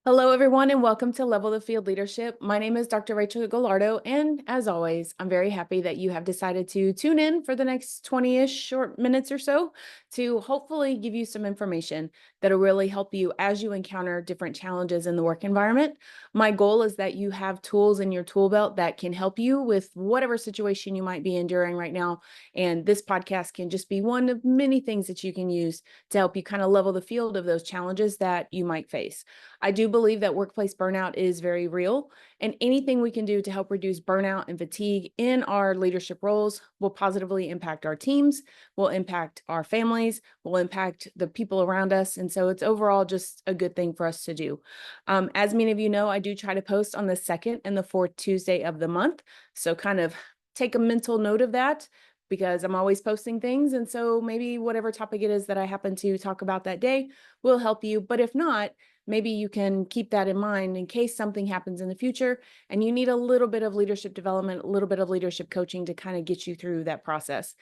Hello, everyone, and welcome to Level the Field Leadership. My name is Dr. Rachel Gallardo, and as always, I'm very happy that you have decided to tune in for the next 20-ish short minutes or so to hopefully give you some information that'll really help you as you encounter different challenges in the work environment. My goal is that you have tools in your tool belt that can help you with whatever situation you might be enduring right now, and this podcast can just be one of many things that you can use to help you kind of level the field of those challenges that you might face. I do believe that workplace burnout is very real, and anything we can do to help reduce burnout and fatigue in our leadership roles will positively impact our teams, will impact our families, will impact the people around us. And so it's overall just a good thing for us to do. As many of you know, I do try to post on the second and the fourth Tuesday of the month. So kind of take a mental note of that because I'm always posting things. And so maybe whatever topic it is that I happen to talk about that day will help you. But if not, maybe you can keep that in mind in case something happens in the future and you need a little bit of leadership development, a little bit of leadership coaching to kind of get you through that process.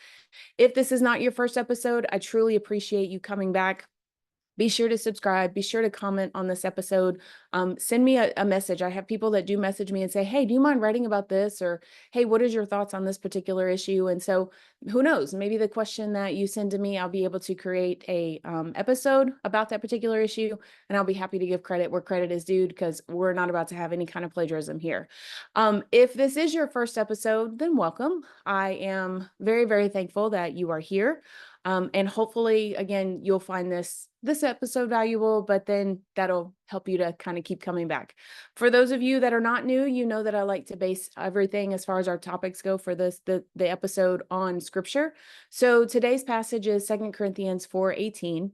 If this is not your first episode, I truly appreciate you coming back. Be sure to subscribe. Be sure to comment on this episode. Send me a message. I have people that do message me and say, hey, do you mind writing about this? Or, hey, what is your thoughts on this particular issue? And so who knows, maybe the question that you send to me, I'll be able to create a episode about that particular issue. And I'll be happy to give credit where credit is due because we're not about to have any kind of plagiarism here. If this is your first episode, then welcome. I am very, very thankful that you are here. And hopefully, again, you'll find this episode valuable, but then that'll help you to kind of keep coming back. For those of you that are not new, you know that I like to base everything as far as our topics go for the episode on scripture. So today's passage is 2 Corinthians 4:18.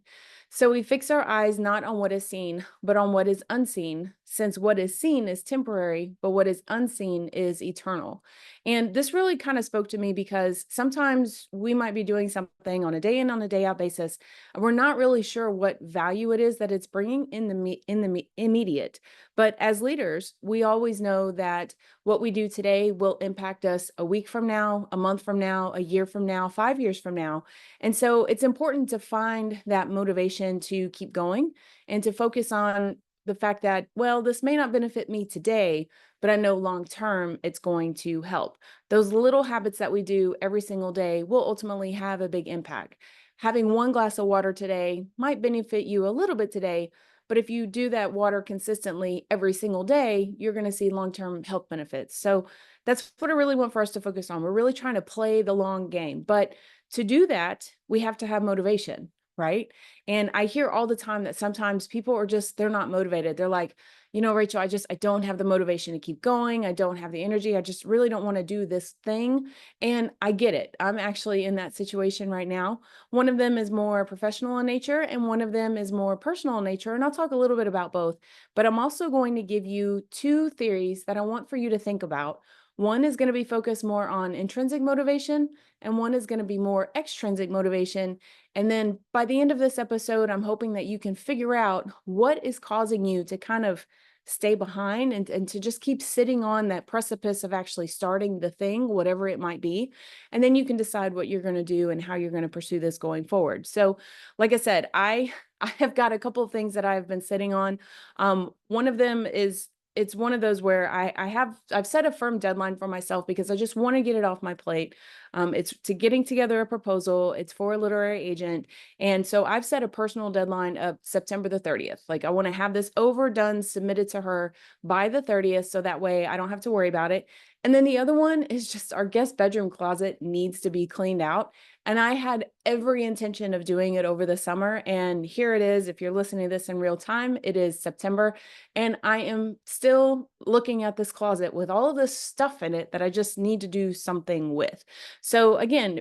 So we fix our eyes not on what is seen, but on what is unseen, since what is seen is temporary, but what is unseen is eternal. And this really kind of spoke to me because sometimes we might be doing something on a day in, on a day out basis, and we're not really sure what value it is that it's bringing in the immediate. But as leaders, we always know that what we do today will impact us a week from now, a month from now, a year from now, 5 years from now. And so it's important to find that motivation to keep going and to focus on the fact that, well, this may not benefit me today, but I know long term it's going to help. Those little habits that we do every single day will ultimately have a big impact. Having one glass of water today might benefit you a little bit today, but if you do that water consistently every single day, you're going to see long-term health benefits. So that's what I really want for us to focus on. We're really trying to play the long game, but to do that, we have to have motivation, right? And I hear all the time that sometimes people are just, they're not motivated. They're like, Rachel, I don't have the motivation to keep going. I don't have the energy. I just really don't want to do this thing. And I get it. I'm actually in that situation right now. One of them is more professional in nature and one of them is more personal in nature. And I'll talk a little bit about both, but I'm also going to give you two theories that I want for you to think about. One is going to be focused more on intrinsic motivation, and one is going to be more extrinsic motivation. And then by the end of this episode, I'm hoping that you can figure out what is causing you to kind of stay behind and to just keep sitting on that precipice of actually starting the thing, whatever it might be. And then you can decide what you're going to do and how you're going to pursue this going forward. So, like I said, I have got a couple of things that I've been sitting on. One of them is it's one of those where I've set a firm deadline for myself because I just want to get it off my plate. It's to getting together a proposal. It's for a literary agent. And so I've set a personal deadline of September the 30th. Like I want to have this overdone, submitted to her by the 30th. So that way I don't have to worry about it. And then the other one is just our guest bedroom closet needs to be cleaned out. And I had every intention of doing it over the summer. And here it is. If you're listening to this in real time, it is September. And I am still looking at this closet with all of this stuff in it that I just need to do something with. So again,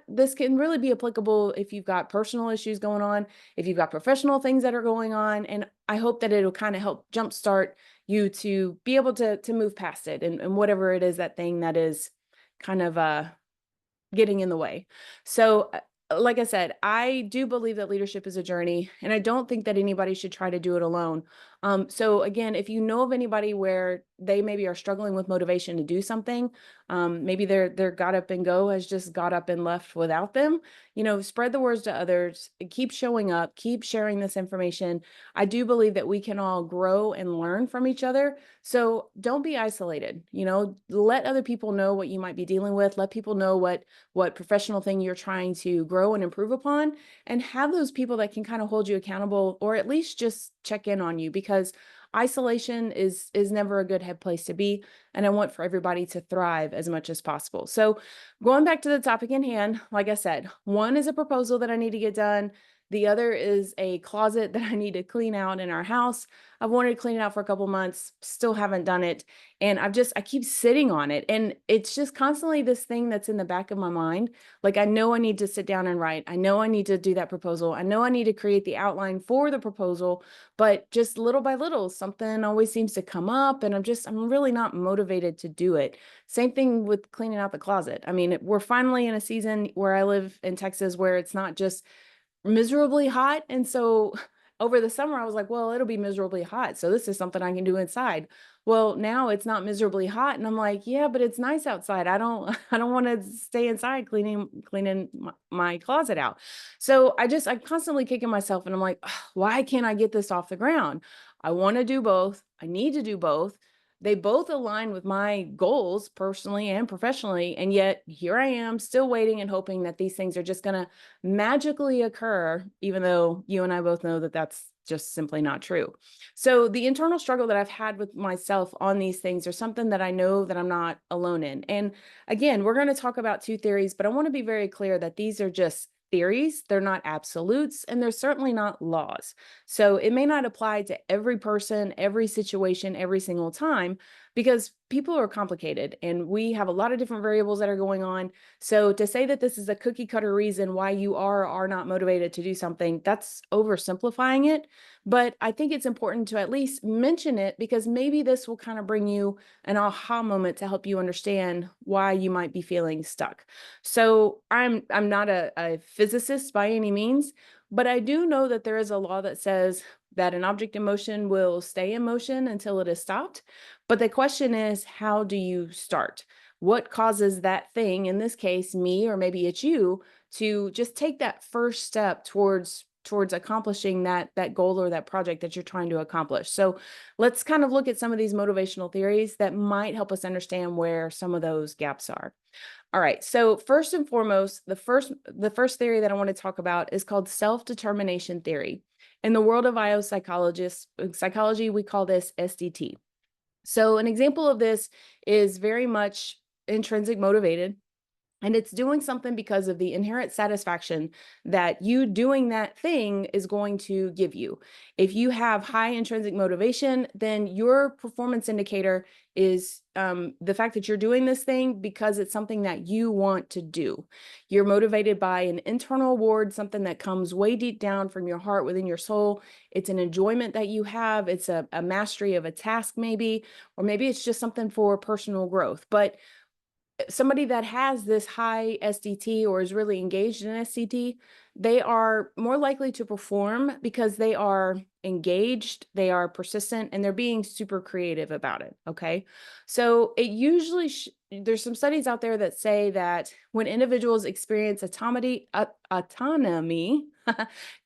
this can really be applicable if you've got personal issues going on, if you've got professional things that are going on. And I hope that it'll kind of help jumpstart you to be able to move past it and whatever it is, that thing that is kind of getting in the way. So, like I said, I do believe that leadership is a journey, and I don't think that anybody should try to do it alone. So again, if you know of anybody where they maybe are struggling with motivation to do something, maybe their got up and go has just got up and left without them, spread the words to others, keep showing up, keep sharing this information. I do believe that we can all grow and learn from each other. So don't be isolated. Let other people know what you might be dealing with. Let people know what professional thing you're trying to grow and improve upon, and have those people that can kind of hold you accountable, or at least just check in on you, because isolation is never a good head place to be. And I want for everybody to thrive as much as possible. So going back to the topic in hand, like I said, one is a proposal that I need to get done. The other is a closet that I need to clean out in our house. I've wanted to clean it out for a couple months, still haven't done it. And I keep sitting on it. And it's just constantly this thing that's in the back of my mind. Like, I know I need to sit down and write. I know I need to do that proposal. I know I need to create the outline for the proposal, but just little by little, something always seems to come up, and I'm really not motivated to do it. Same thing with cleaning out the closet. I mean, we're finally in a season where I live in Texas where it's not just miserably hot. And so over the summer, I was like, well, it'll be miserably hot, so this is something I can do inside. Well, now it's not miserably hot. And I'm like, yeah, but it's nice outside. I don't, I don't want to stay inside cleaning my closet out. So I'm constantly kicking myself, and I'm like, "Ugh, why can't I get this off the ground? I want to do both. I need to do both. They both align with my goals personally and professionally. And yet here I am still waiting and hoping that these things are just going to magically occur, even though you and I both know that that's just simply not true. So the internal struggle that I've had with myself on these things are something that I know that I'm not alone in. And again, we're going to talk about two theories, but I want to be very clear that these are just theories. They're not absolutes, and they're certainly not laws. So it may not apply to every person, every situation, every single time, because people are complicated and we have a lot of different variables that are going on. So to say that this is a cookie cutter reason why you are or are not motivated to do something, that's oversimplifying it. But I think it's important to at least mention it, because maybe this will kind of bring you an aha moment to help you understand why you might be feeling stuck. So I'm not a physicist by any means, but I do know that there is a law that says that an object in motion will stay in motion until it is stopped. But the question is, how do you start? What causes that thing, in this case, me, or maybe it's you, to just take that first step towards accomplishing that goal or that project that you're trying to accomplish? So let's kind of look at some of these motivational theories that might help us understand where some of those gaps are. All right. So first and foremost, the first theory that I want to talk about is called self-determination theory. In the world of psychology, we call this SDT. So an example of this is very much intrinsic motivated. And it's doing something because of the inherent satisfaction that you doing that thing is going to give you. If you have high intrinsic motivation, then your performance indicator is the fact that you're doing this thing because it's something that you want to do. You're motivated by an internal award, something that comes way deep down from your heart, within your soul. It's an enjoyment that you have. It's a mastery of a task, maybe, or maybe it's just something for personal growth. But somebody that has this high SDT or is really engaged in SDT, they are more likely to perform because they are engaged, they are persistent, and they're being super creative about it. Okay. So it usually, there's some studies out there that say that when individuals experience autonomy,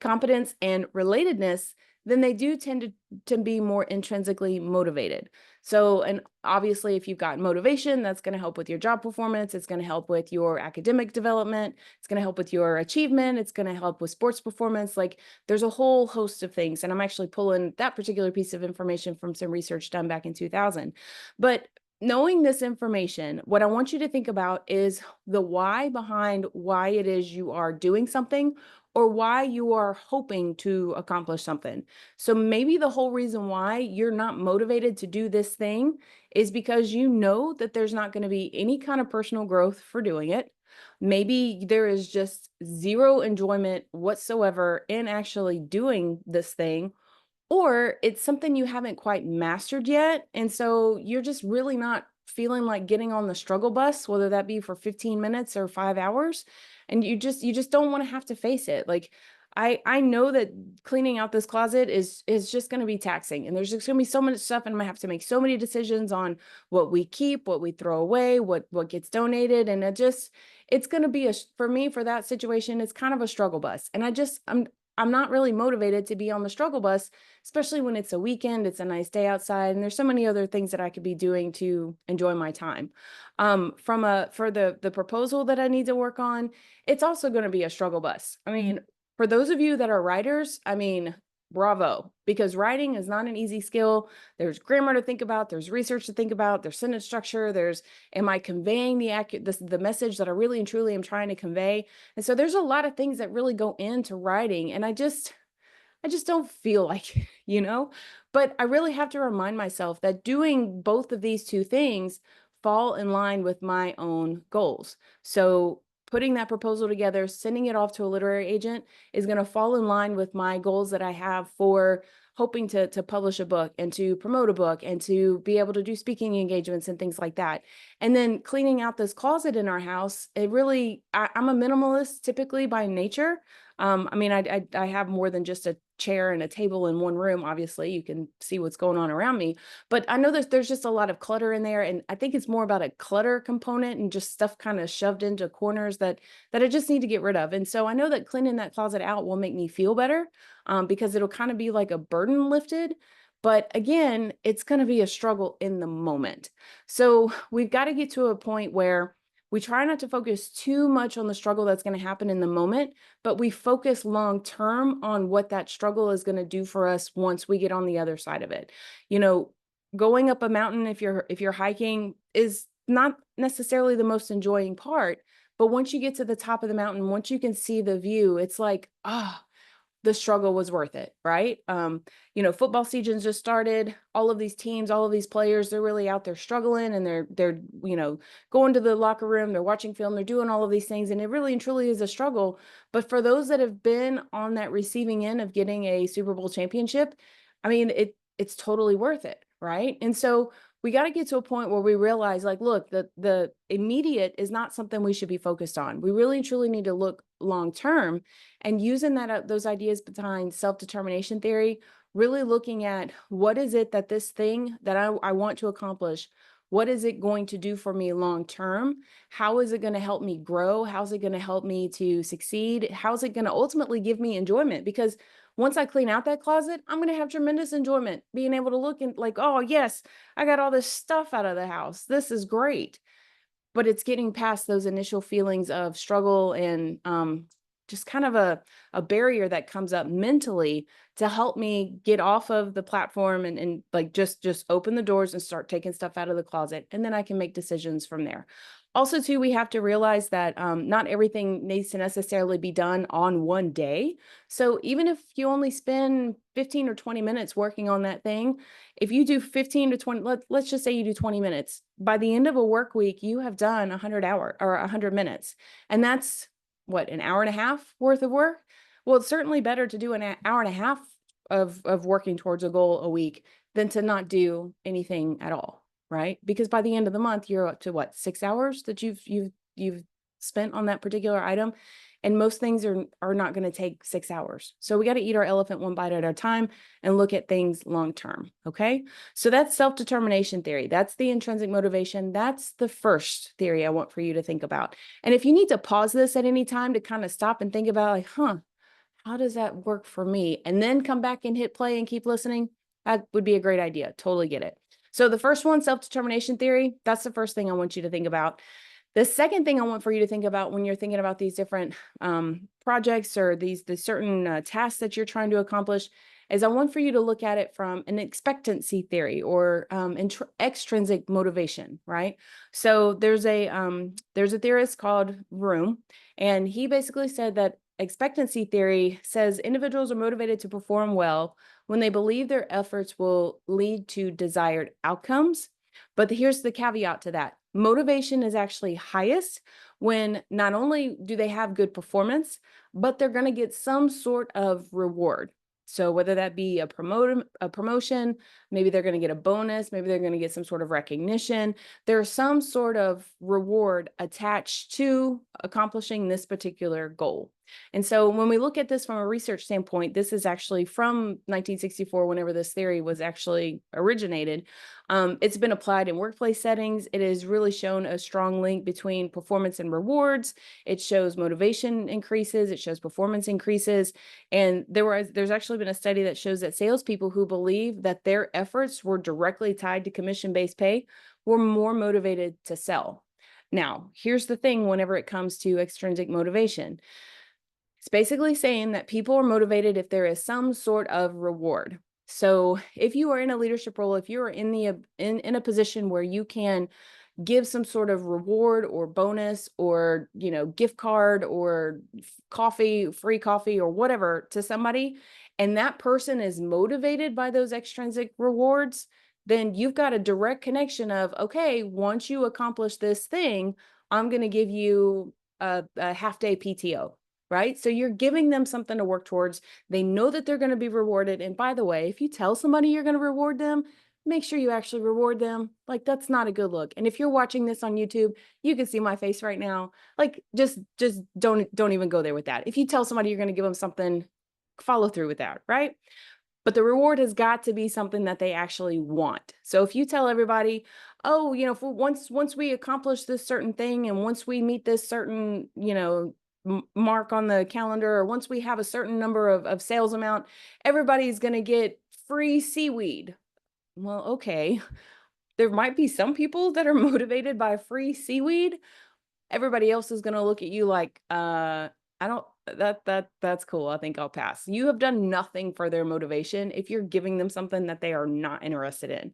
competence, and relatedness, then they do tend to be more intrinsically motivated. So, and obviously, if you've got motivation, that's going to help with your job performance. It's going to help with your academic development. It's going to help with your achievement. It's going to help with sports performance. Like, there's a whole host of things. And I'm actually pulling that particular piece of information from some research done back in 2000. But knowing this information, what I want you to think about is the why behind why it is you are doing something, or why you are hoping to accomplish something. So maybe the whole reason why you're not motivated to do this thing is because you know that there's not going to be any kind of personal growth for doing it. Maybe there is just zero enjoyment whatsoever in actually doing this thing, or it's something you haven't quite mastered yet. And so you're just really not feeling like getting on the struggle bus, whether that be for 15 minutes or 5 hours. And you just don't want to have to face it. Like, I know that cleaning out this closet is just going to be taxing, and there's just going to be so much stuff, and I'm gonna have to make so many decisions on what we keep, what we throw away, what gets donated, and it's going to be for me, for that situation, it's kind of a struggle bus, and I'm not really motivated to be on the struggle bus, especially when it's a weekend, it's a nice day outside, and there's so many other things that I could be doing to enjoy my time. For the proposal that I need to work on, it's also going to be a struggle bus. I mean, for those of you that are writers, I mean, bravo, because writing is not an easy skill. There's grammar to think about, there's research to think about, there's sentence structure, am I conveying the message that I really and truly am trying to convey? And so there's a lot of things that really go into writing, and I just don't feel like it, but I really have to remind myself that doing both of these two things fall in line with my own goals. So putting that proposal together, sending it off to a literary agent is going to fall in line with my goals that I have for hoping to publish a book and to promote a book and to be able to do speaking engagements and things like that. And then cleaning out this closet in our house, I'm a minimalist typically by nature. I mean, I have more than just a chair and a table in one room. Obviously, you can see what's going on around me, but I know there's just a lot of clutter in there, and I think it's more about a clutter component and just stuff kind of shoved into corners that I just need to get rid of. And so I know that cleaning that closet out will make me feel better, because it'll kind of be like a burden lifted. But again, it's going to be a struggle in the moment. So we've got to get to a point where we try not to focus too much on the struggle that's going to happen in the moment, but we focus long term on what that struggle is going to do for us once we get on the other side of it. You know, going up a mountain, if you're hiking, is not necessarily the most enjoying part, but once you get to the top of the mountain, once you can see the view, it's like, the struggle was worth it, right? Football season's just started. All of these teams, all of these players, they're really out there struggling, and they're going to the locker room, they're watching film, they're doing all of these things, and it really and truly is a struggle. But for those that have been on that receiving end of getting a Super Bowl championship, I mean, it's totally worth it, right? And so we got to get to a point where we realize, like, look, the immediate is not something we should be focused on. We really and truly need to look long term, and using those ideas behind self-determination theory, really looking at what is it that this thing that I want to accomplish, what is it going to do for me long term? How is it going to help me grow? How's it going to help me to succeed? How's it going to ultimately give me enjoyment? Because once I clean out that closet, I'm going to have tremendous enjoyment being able to look and like, oh, yes, I got all this stuff out of the house. This is great. But it's getting past those initial feelings of struggle and just kind of a barrier that comes up mentally to help me get off of the platform and like just open the doors and start taking stuff out of the closet. And then I can make decisions from there. Also, too, we have to realize that not everything needs to necessarily be done on one day. So even if you only spend 15 or 20 minutes working on that thing, if you do 15 to 20, let's just say you do 20 minutes, by the end of a work week, you have done 100 minutes. And that's what, an hour and a half worth of work? Well, it's certainly better to do an hour and a half of working towards a goal a week than to not do anything at all, right? Because by the end of the month, you're up to what, 6 hours that you've spent on that particular item. And most things are not going to take 6 hours. So we got to eat our elephant one bite at a time and look at things long term. Okay. So that's self-determination theory. That's the intrinsic motivation. That's the first theory I want for you to think about. And if you need to pause this at any time to kind of stop and think about, like, how does that work for me? And then come back and hit play and keep listening, that would be a great idea. Totally get it. So the first one, self-determination theory, that's the first thing I want you to think about. The second thing I want for you to think about when you're thinking about these different projects or the certain tasks that you're trying to accomplish is I want for you to look at it from an expectancy theory or extrinsic motivation, right? So there's a theorist called Room, and he basically said that expectancy theory says individuals are motivated to perform well when they believe their efforts will lead to desired outcomes. But here's the caveat to that. Motivation is actually highest when not only do they have good performance, but they're going to get some sort of reward. So whether that be a promotion, maybe they're going to get a bonus, maybe they're going to get some sort of recognition. There's some sort of reward attached to accomplishing this particular goal. And so when we look at this from a research standpoint, this is actually from 1964, whenever this theory was actually originated. It's been applied in workplace settings. It has really shown a strong link between performance and rewards. It shows motivation increases. It shows performance increases. And there's actually been a study that shows that salespeople who believe that their efforts were directly tied to commission-based pay were more motivated to sell. Now, here's the thing whenever it comes to extrinsic motivation. It's basically saying that people are motivated if there is some sort of reward. So if you are in a leadership role, if you're in a position where you can give some sort of reward or bonus or, gift card or coffee, free coffee or whatever to somebody, and that person is motivated by those extrinsic rewards, then you've got a direct connection of, okay, once you accomplish this thing, I'm going to give you a half day PTO. Right? So you're giving them something to work towards. They know that they're going to be rewarded. And by the way, if you tell somebody you're going to reward them, make sure you actually reward them. Like, that's not a good look. And if you're watching this on YouTube, you can see my face right now. Like, just don't even go there with that. If you tell somebody you're going to give them something, follow through with that, right? But the reward has got to be something that they actually want. So if you tell everybody, oh, once we accomplish this certain thing, and once we meet this certain, mark on the calendar, or once we have a certain number of sales amount, everybody's going to get free seaweed. Well, okay. There might be some people that are motivated by free seaweed. Everybody else is going to look at you like, I don't, that's cool. I think I'll pass. You have done nothing for their motivation if you're giving them something that they are not interested in.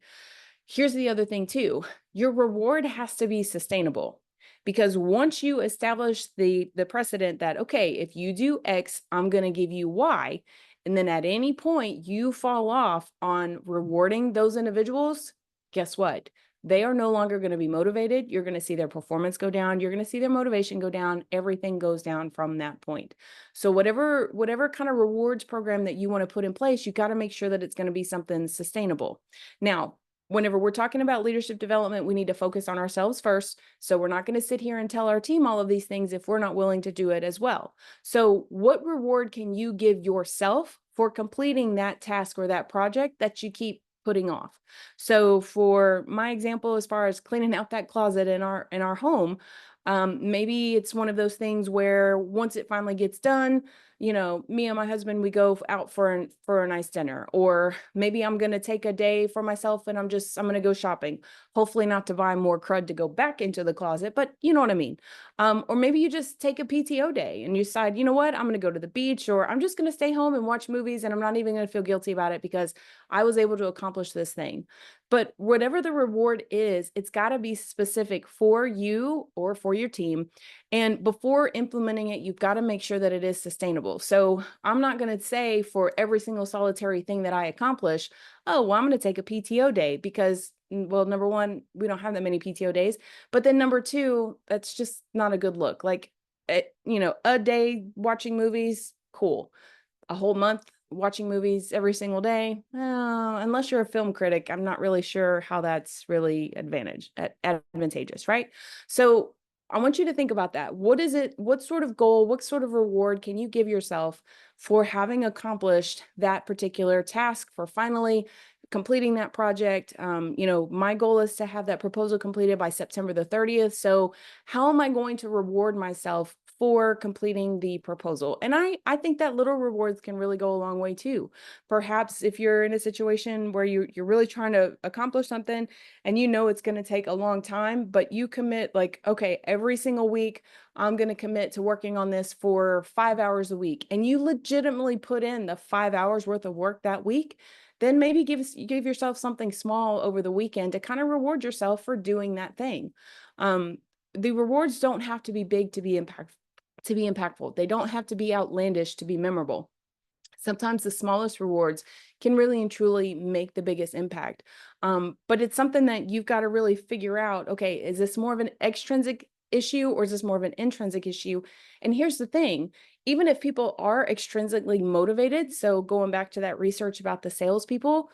Here's the other thing too. Your reward has to be sustainable, because once you establish the precedent that, okay, if you do X, I'm going to give you Y. And then at any point you fall off on rewarding those individuals, guess what? They are no longer going to be motivated. You're going to see their performance go down. You're going to see their motivation go down. Everything goes down from that point. So whatever kind of rewards program that you want to put in place, you got to make sure that it's going to be something sustainable. Now, whenever we're talking about leadership development, we need to focus on ourselves first. So we're not going to sit here and tell our team all of these things if we're not willing to do it as well. So what reward can you give yourself for completing that task or that project that you keep putting off? So for my example, as far as cleaning out that closet in our home, maybe it's one of those things where once it finally gets done, me and my husband, we go out for a nice dinner. Or maybe I'm going to take a day for myself and I'm going to go shopping, hopefully not to buy more crud to go back into the closet, but you know what I mean? Or maybe you just take a PTO day and you decide, you know what, I'm going to go to the beach, or I'm just going to stay home and watch movies, and I'm not even going to feel guilty about it because I was able to accomplish this thing. But whatever the reward is, it's got to be specific for you or for your team. And before implementing it, you've got to make sure that it is sustainable. So I'm not going to say for every single solitary thing that I accomplish, oh, well, I'm going to take a PTO day because, well, number one, we don't have that many PTO days. But then number two, that's just not a good look. Like, a day watching movies, cool. A whole month watching movies every single day, unless you're a film critic, I'm not really sure how that's really advantageous, right? So I want you to think about that. What is it? What sort of goal, what sort of reward can you give yourself for having accomplished that particular task, for finally completing that project? My goal is to have that proposal completed by September the 30th. So how am I going to reward myself for completing the proposal? And I think that little rewards can really go a long way too. Perhaps if you're in a situation where you're really trying to accomplish something and it's going to take a long time, but you commit, like, okay, every single week, I'm going to commit to working on this for 5 hours a week. And you legitimately put in the 5 hours worth of work that week, then maybe give yourself something small over the weekend to kind of reward yourself for doing that thing. The rewards don't have to be big to be impactful. They don't have to be outlandish to be memorable. Sometimes the smallest rewards can really and truly make the biggest impact. But it's something that you've got to really figure out, okay, is this more of an extrinsic issue or is this more of an intrinsic issue? And here's the thing, even if people are extrinsically motivated, so going back to that research about the salespeople,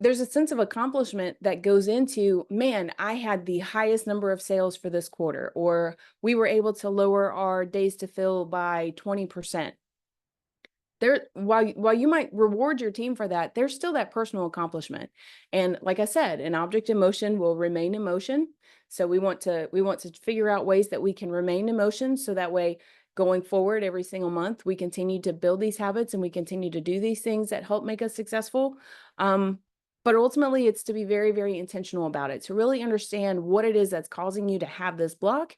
there's a sense of accomplishment that goes into, man, I had the highest number of sales for this quarter, or we were able to lower our days to fill by 20%. There, while you might reward your team for that, there's still that personal accomplishment. And like I said, an object in motion will remain in motion. So we want to figure out ways that we can remain in motion, so that way going forward every single month we continue to build these habits and we continue to do these things that help make us successful. um, but ultimately it's to be very, very intentional about it, to really understand what it is that's causing you to have this block,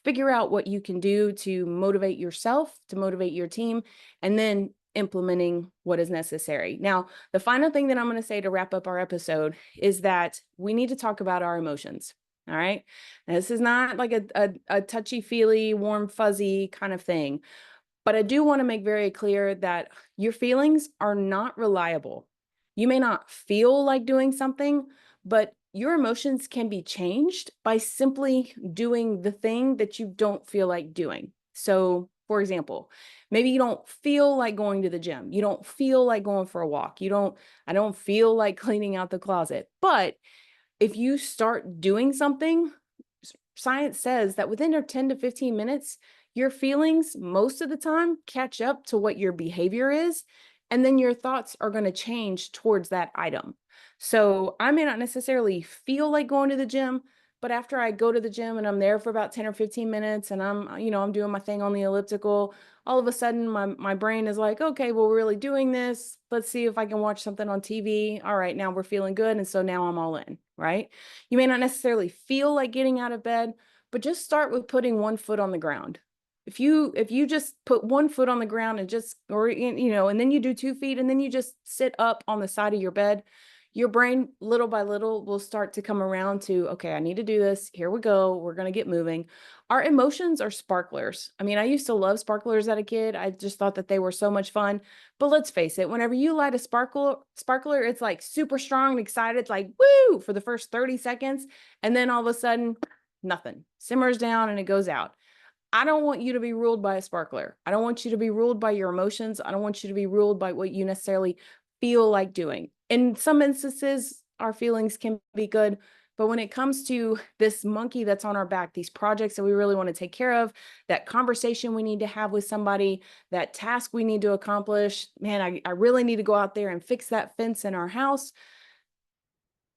figure out what you can do to motivate yourself, to motivate your team, and then implementing what is necessary. Now, the final thing that I'm going to say to wrap up our episode is that we need to talk about our emotions. All right. Now, this is not like a touchy-feely, warm, fuzzy kind of thing, but I do want to make very clear that your feelings are not reliable. You may not feel like doing something, but your emotions can be changed by simply doing the thing that you don't feel like doing. So, for example, maybe you don't feel like going to the gym. You don't feel like going for a walk. I don't feel like cleaning out the closet. But if you start doing something, science says that within 10 to 15 minutes, your feelings most of the time catch up to what your behavior is, and then your thoughts are going to change towards that item. So I may not necessarily feel like going to the gym, but after I go to the gym and I'm there for about 10 or 15 minutes and I'm doing my thing on the elliptical, all of a sudden my brain is like, okay, well, we're really doing this. Let's see if I can watch something on TV. All right, now we're feeling good. And so now I'm all in, right? You may not necessarily feel like getting out of bed, but just start with putting one foot on the ground. If you just put one foot on the ground and and then you do 2 feet and then you just sit up on the side of your bed, your brain little by little will start to come around to, okay, I need to do this. Here we go. We're going to get moving. Our emotions are sparklers. I mean, I used to love sparklers as a kid. I just thought that they were so much fun. But let's face it, whenever you light a sparkler, it's like super strong and excited. It's like, woo, for the first 30 seconds. And then all of a sudden, nothing simmers down and it goes out. I don't want you to be ruled by a sparkler. I don't want you to be ruled by your emotions. I don't want you to be ruled by what you necessarily feel like doing. In some instances, our feelings can be good, but when it comes to this monkey that's on our back, these projects that we really want to take care of, that conversation we need to have with somebody, that task we need to accomplish, man, I really need to go out there and fix that fence in our house.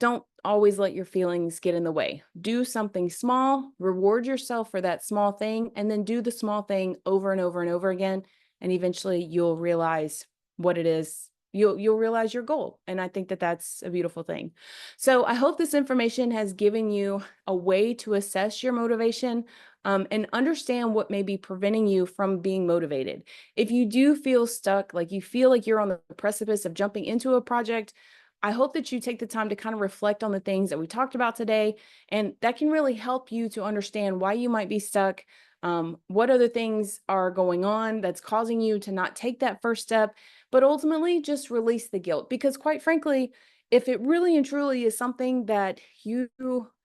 Don't always let your feelings get in the way. Do something small, reward yourself for that small thing, and then do the small thing over and over and over again. And eventually you'll realize what it is. You'll realize your goal. And I think that that's a beautiful thing. So I hope this information has given you a way to assess your motivation, and understand what may be preventing you from being motivated. If you do feel stuck, like you feel like you're on the precipice of jumping into a project, I hope that you take the time to kind of reflect on the things that we talked about today, and that can really help you to understand why you might be stuck, what other things are going on that's causing you to not take that first step, but ultimately just release the guilt. Because quite frankly, if it really and truly is something that you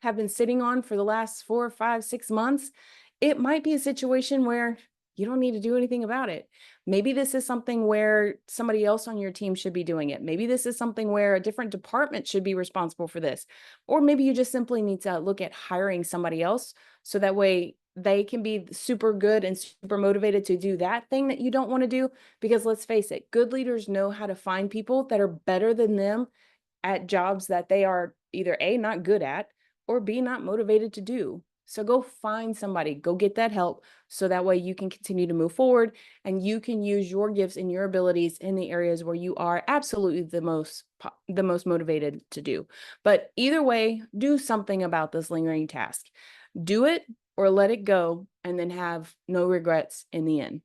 have been sitting on for the last 4, 5, 6 months, it might be a situation where you don't need to do anything about it. Maybe this is something where somebody else on your team should be doing it. Maybe this is something where a different department should be responsible for this. Or maybe you just simply need to look at hiring somebody else, so that way they can be super good and super motivated to do that thing that you don't want to do. Because let's face it, good leaders know how to find people that are better than them at jobs that they are either A, not good at, or B, not motivated to do. So go find somebody, go get that help, so that way you can continue to move forward and you can use your gifts and your abilities in the areas where you are absolutely the most motivated to do. But either way, do something about this lingering task. Do it or let it go, and then have no regrets in the end.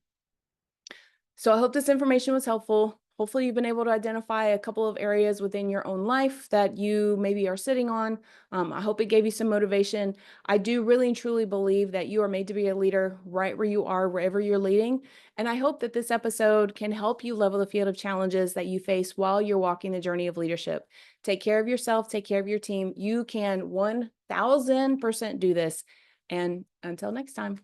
So I hope this information was helpful. Hopefully you've been able to identify a couple of areas within your own life that you maybe are sitting on. I hope it gave you some motivation. I do really and truly believe that you are made to be a leader right where you are, wherever you're leading. And I hope that this episode can help you level the field of challenges that you face while you're walking the journey of leadership. Take care of yourself, take care of your team. You can 1000% do this. And until next time.